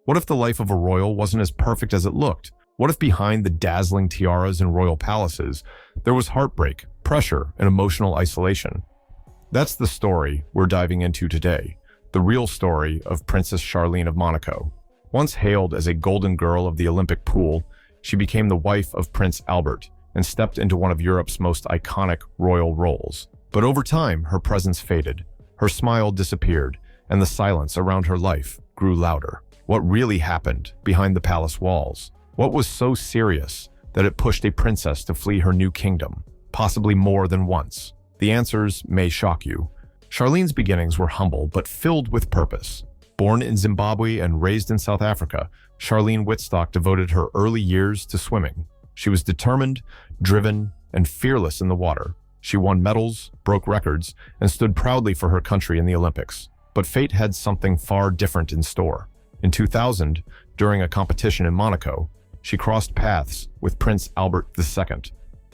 What if the life of a royal wasn't as perfect as it looked? What if behind the dazzling tiaras in royal palaces, there was heartbreak, pressure, and emotional isolation? That's the story we're diving into today, the real story of Princess Charlene of Monaco. Once hailed as a golden girl of the Olympic pool, she became the wife of Prince Albert and stepped into one of Europe's most iconic royal roles. But over time, her presence faded, her smile disappeared, and the silence around her life grew louder. What really happened behind the palace walls? What was so serious that it pushed a princess to flee her new kingdom, possibly more than once? The answers may shock you. Charlene's beginnings were humble but filled with purpose. Born in Zimbabwe and raised in South Africa, Charlene Whitstock devoted her early years to swimming. She was determined, driven, and fearless in the water. She won medals, broke records, and stood proudly for her country in the Olympics. But fate had something far different in store. In 2000, during a competition in Monaco, she crossed paths with Prince Albert II.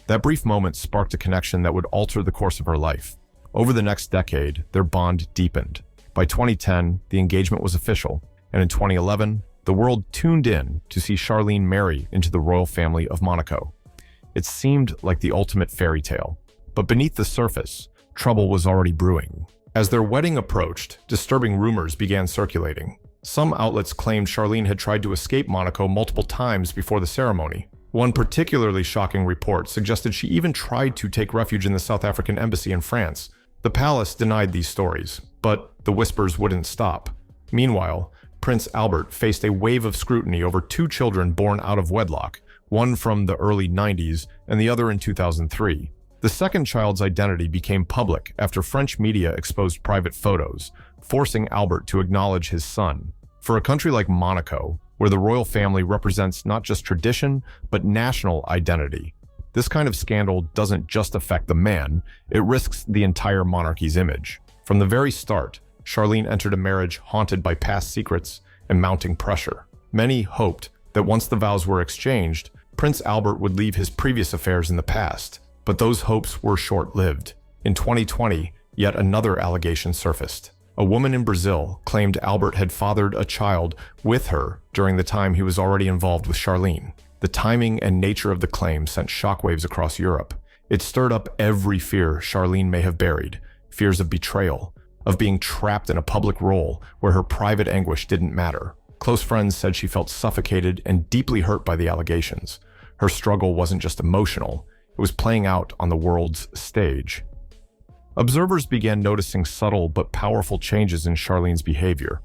That brief moment sparked a connection that would alter the course of her life. Over the next decade, their bond deepened. By 2010, the engagement was official, and in 2011, the world tuned in to see Charlene marry into the royal family of Monaco. It seemed like the ultimate fairy tale, but beneath the surface, trouble was already brewing. As their wedding approached, disturbing rumors began circulating. Some outlets claimed Charlene had tried to escape Monaco multiple times before the ceremony. One particularly shocking report suggested she even tried to take refuge in the South African embassy in France. The palace denied these stories, but the whispers wouldn't stop. Meanwhile, Prince Albert faced a wave of scrutiny over two children born out of wedlock, one from the early 90s and the other in 2003. The second child's identity became public after French media exposed private photos, forcing Albert to acknowledge his son. For a country like Monaco, where the royal family represents not just tradition, but national identity, this kind of scandal doesn't just affect the man, it risks the entire monarchy's image. From the very start, Charlene entered a marriage haunted by past secrets and mounting pressure. Many hoped that once the vows were exchanged, Prince Albert would leave his previous affairs in the past. But those hopes were short-lived. In 2020, yet another allegation surfaced. A woman in Brazil claimed Albert had fathered a child with her during the time he was already involved with Charlene. The timing and nature of the claim sent shockwaves across Europe. It stirred up every fear Charlene may have buried, fears of betrayal, of being trapped in a public role where her private anguish didn't matter. Close friends said she felt suffocated and deeply hurt by the allegations. Her struggle wasn't just emotional, it was playing out on the world's stage. Observers began noticing subtle but powerful changes in Charlene's behavior.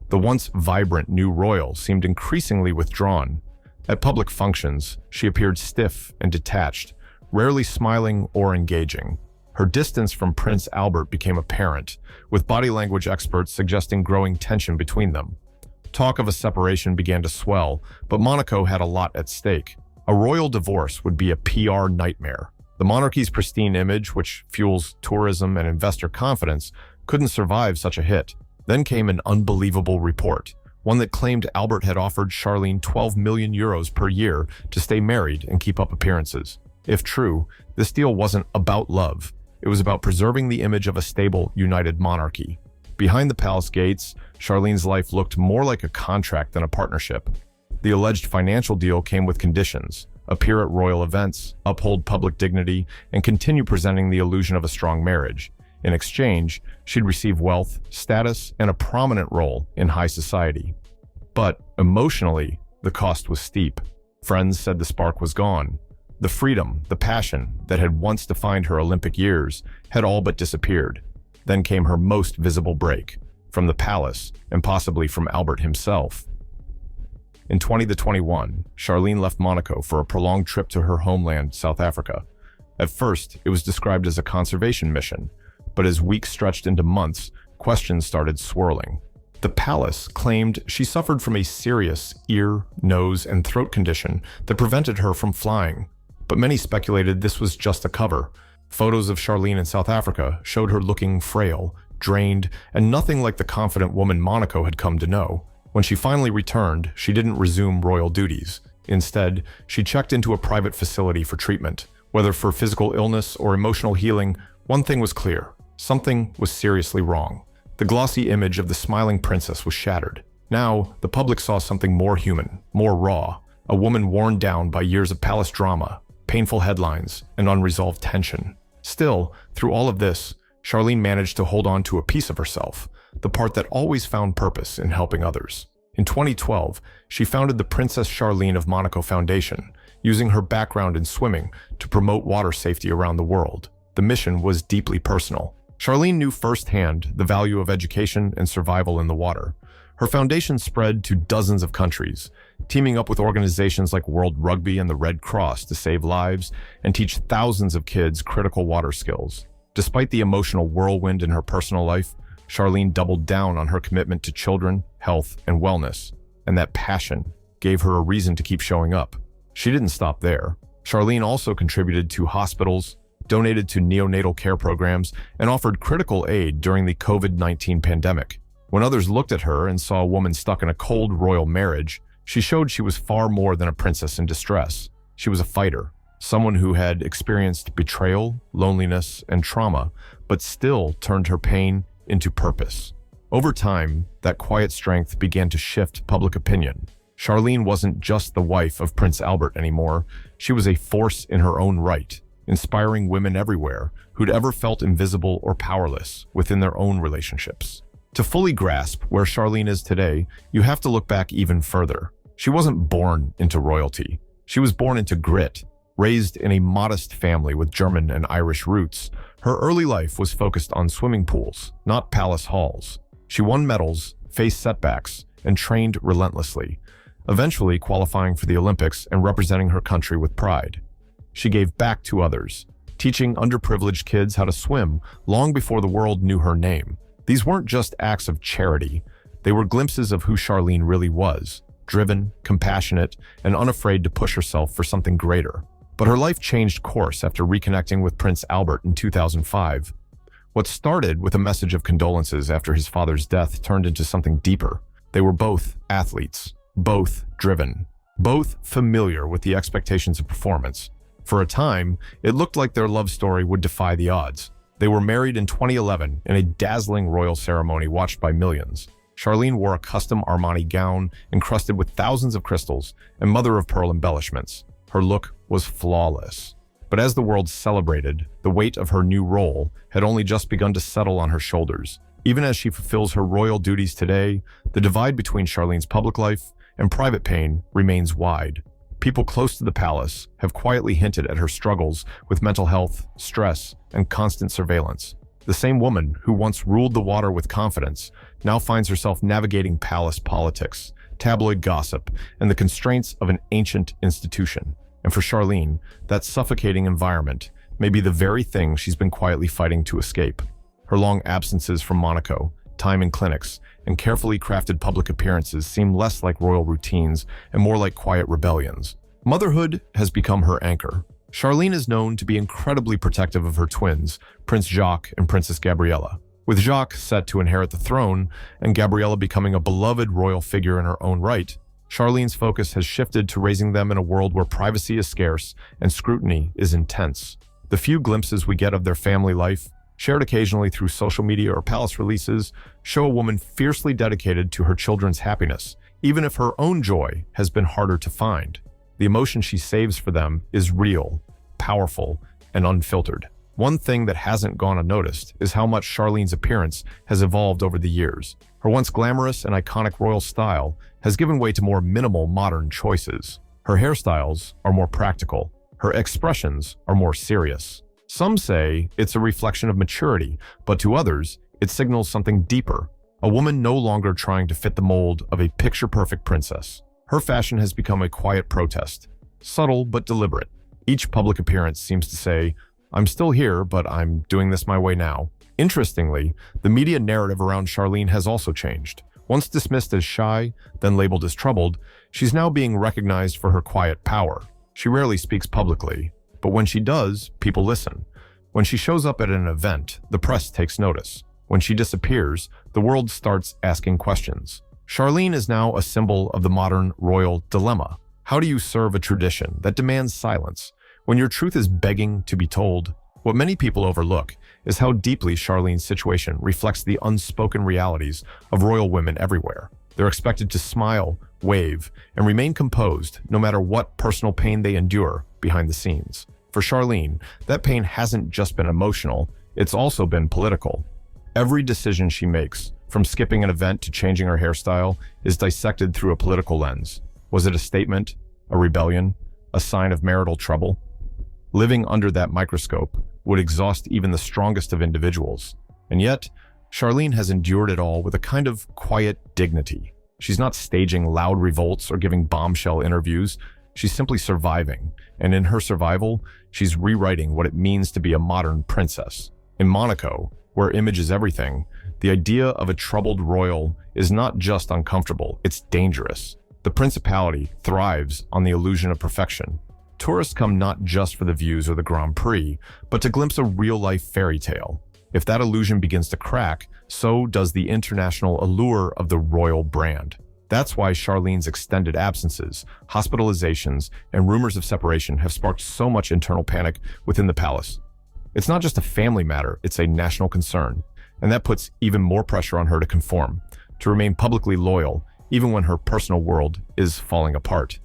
The once vibrant new royal seemed increasingly withdrawn. At public functions, she appeared stiff and detached, rarely smiling or engaging. Her distance from Prince Albert became apparent, with body language experts suggesting growing tension between them. Talk of a separation began to swell, but Monaco had a lot at stake. A royal divorce would be a PR nightmare. The monarchy's pristine image, which fuels tourism and investor confidence, couldn't survive such a hit. Then came an unbelievable report, one that claimed Albert had offered Charlene 12 million euros per year to stay married and keep up appearances. If true, this deal wasn't about love. It was about preserving the image of a stable, united monarchy. Behind the palace gates, Charlene's life looked more like a contract than a partnership. The alleged financial deal came with conditions: appear at royal events, uphold public dignity, and continue presenting the illusion of a strong marriage. In exchange, she'd receive wealth, status, and a prominent role in high society. But emotionally, the cost was steep. Friends said the spark was gone. The freedom, the passion that had once defined her Olympic years had all but disappeared. Then came her most visible break, from the palace and possibly from Albert himself. In 2021, Charlene left Monaco for a prolonged trip to her homeland, South Africa. At first, it was described as a conservation mission, but as weeks stretched into months, questions started swirling. The palace claimed she suffered from a serious ear, nose, and throat condition that prevented her from flying. But many speculated this was just a cover. Photos of Charlene in South Africa showed her looking frail, drained, and nothing like the confident woman Monaco had come to know. When she finally returned, she didn't resume royal duties. Instead, she checked into a private facility for treatment. Whether for physical illness or emotional healing, one thing was clear: something was seriously wrong. The glossy image of the smiling princess was shattered. Now, the public saw something more human, more raw, a woman worn down by years of palace drama, painful headlines, and unresolved tension. Still, through all of this, Charlene managed to hold on to a piece of herself, the part that always found purpose in helping others. In 2012, she founded the Princess Charlene of Monaco Foundation, using her background in swimming to promote water safety around the world. The mission was deeply personal. Charlene knew firsthand the value of education and survival in the water. Her foundation spread to dozens of countries, teaming up with organizations like World Rugby and the Red Cross to save lives and teach thousands of kids critical water skills. Despite the emotional whirlwind in her personal life, Charlene doubled down on her commitment to children, health, and wellness, and that passion gave her a reason to keep showing up. She didn't stop there. Charlene also contributed to hospitals, donated to neonatal care programs, and offered critical aid during the COVID-19 pandemic. When others looked at her and saw a woman stuck in a cold royal marriage, she showed she was far more than a princess in distress. She was a fighter, someone who had experienced betrayal, loneliness, and trauma, but still turned her pain into purpose. Over time, that quiet strength began to shift public opinion. Charlene wasn't just the wife of Prince Albert anymore. She was a force in her own right, inspiring women everywhere who'd ever felt invisible or powerless within their own relationships. To fully grasp where Charlene is today, you have to look back even further. She wasn't born into royalty. She was born into grit. Raised in a modest family with German and Irish roots, her early life was focused on swimming pools, not palace halls. She won medals, faced setbacks, and trained relentlessly, eventually qualifying for the Olympics and representing her country with pride. She gave back to others, teaching underprivileged kids how to swim long before the world knew her name. These weren't just acts of charity. They were glimpses of who Charlene really was, driven, compassionate, and unafraid to push herself for something greater. But her life changed course after reconnecting with Prince Albert in 2005. What started with a message of condolences after his father's death turned into something deeper. They were both athletes, both driven, both familiar with the expectations of performance. For a time, it looked like their love story would defy the odds. They were married in 2011 in a dazzling royal ceremony watched by millions. Charlene wore a custom Armani gown encrusted with thousands of crystals and mother-of-pearl embellishments. Her look was flawless. But as the world celebrated, the weight of her new role had only just begun to settle on her shoulders. Even as she fulfills her royal duties today, the divide between Charlene's public life and private pain remains wide. People close to the palace have quietly hinted at her struggles with mental health, stress, and constant surveillance. The same woman who once ruled the water with confidence now finds herself navigating palace politics, tabloid gossip, and the constraints of an ancient institution. And for Charlene, that suffocating environment may be the very thing she's been quietly fighting to escape. Her long absences from Monaco, time in clinics, and carefully crafted public appearances seem less like royal routines and more like quiet rebellions. Motherhood has become her anchor. Charlene is known to be incredibly protective of her twins, Prince Jacques and Princess Gabriella. With Jacques set to inherit the throne and Gabriella becoming a beloved royal figure in her own right, Charlene's focus has shifted to raising them in a world where privacy is scarce and scrutiny is intense. The few glimpses we get of their family life, shared occasionally through social media or palace releases, show a woman fiercely dedicated to her children's happiness, even if her own joy has been harder to find. The emotion she saves for them is real, powerful, and unfiltered. One thing that hasn't gone unnoticed is how much Charlene's appearance has evolved over the years. Her once glamorous and iconic royal style has given way to more minimal modern choices. Her hairstyles are more practical. Her expressions are more serious. Some say it's a reflection of maturity, but to others, it signals something deeper. A woman no longer trying to fit the mold of a picture-perfect princess. Her fashion has become a quiet protest, subtle but deliberate. Each public appearance seems to say, "I'm still here, but I'm doing this my way now." Interestingly, the media narrative around Charlene has also changed. Once dismissed as shy, then labeled as troubled, she's now being recognized for her quiet power. She rarely speaks publicly, but when she does, people listen. When she shows up at an event, the press takes notice. When she disappears, the world starts asking questions. Charlene is now a symbol of the modern royal dilemma. How do you serve a tradition that demands silence when your truth is begging to be told? What many people overlook is how deeply Charlene's situation reflects the unspoken realities of royal women everywhere. They're expected to smile, wave, and remain composed no matter what personal pain they endure behind the scenes. For Charlene, that pain hasn't just been emotional, it's also been political. Every decision she makes, from skipping an event to changing her hairstyle, is dissected through a political lens. Was it a statement, a rebellion, a sign of marital trouble? Living under that microscope would exhaust even the strongest of individuals. And yet, Charlene has endured it all with a kind of quiet dignity. She's not staging loud revolts or giving bombshell interviews. She's simply surviving, and in her survival, she's rewriting what it means to be a modern princess. In Monaco, where image is everything, the idea of a troubled royal is not just uncomfortable, it's dangerous. The principality thrives on the illusion of perfection. Tourists come not just for the views or the Grand Prix, but to glimpse a real-life fairy tale. If that illusion begins to crack, so does the international allure of the royal brand. That's why Charlene's extended absences, hospitalizations, and rumors of separation have sparked so much internal panic within the palace. It's not just a family matter, it's a national concern. And that puts even more pressure on her to conform, to remain publicly loyal, even when her personal world is falling apart.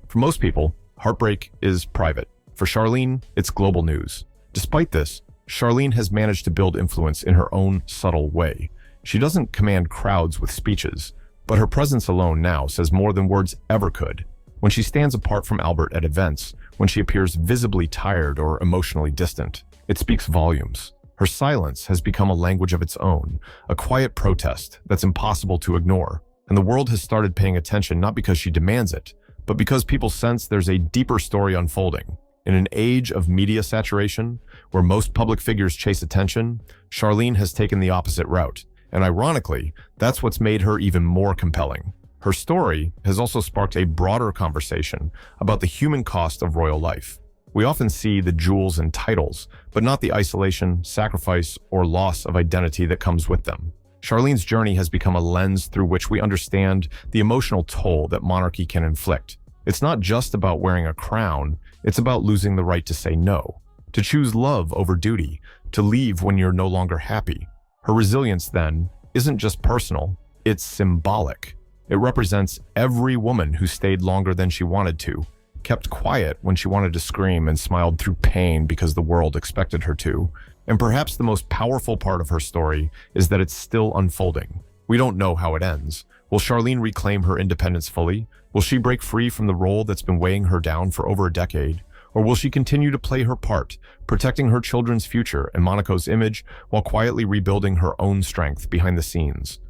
For most people, heartbreak is private. For Charlene, it's global news. Despite this, Charlene has managed to build influence in her own subtle way. She doesn't command crowds with speeches, but her presence alone now says more than words ever could. When she stands apart from Albert at events, when she appears visibly tired or emotionally distant, it speaks volumes. Her silence has become a language of its own, a quiet protest that's impossible to ignore. And the world has started paying attention not because she demands it, but because people sense there's a deeper story unfolding. In an age of media saturation, where most public figures chase attention, Charlene has taken the opposite route. And ironically, that's what's made her even more compelling. Her story has also sparked a broader conversation about the human cost of royal life. We often see the jewels and titles, but not the isolation, sacrifice, or loss of identity that comes with them. Charlene's journey has become a lens through which we understand the emotional toll that monarchy can inflict. It's not just about wearing a crown, it's about losing the right to say no, to choose love over duty, to leave when you're no longer happy. Her resilience, then, isn't just personal, it's symbolic. It represents every woman who stayed longer than she wanted to, kept quiet when she wanted to scream, and smiled through pain because the world expected her to. And perhaps the most powerful part of her story is that it's still unfolding. We don't know how it ends. Will Charlene reclaim her independence fully? Will she break free from the role that's been weighing her down for over a decade? Or will she continue to play her part, protecting her children's future and Monaco's image while quietly rebuilding her own strength behind the scenes?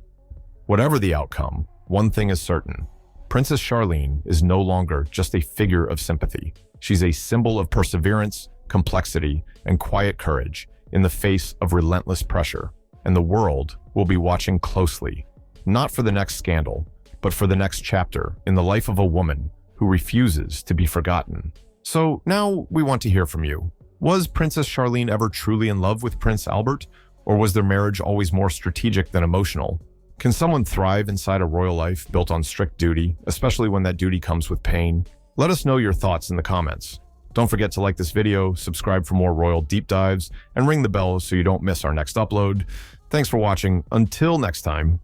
Whatever the outcome, one thing is certain. Princess Charlene is no longer just a figure of sympathy. She's a symbol of perseverance, complexity, and quiet courage in the face of relentless pressure. And the world will be watching closely, not for the next scandal, but for the next chapter in the life of a woman who refuses to be forgotten. So now we want to hear from you. Was Princess Charlene ever truly in love with Prince Albert, or was their marriage always more strategic than emotional? Can someone thrive inside a royal life built on strict duty, especially when that duty comes with pain? Let us know your thoughts in the comments. Don't forget to like this video, subscribe for more royal deep dives, and ring the bell so you don't miss our next upload. Thanks for watching. Until next time,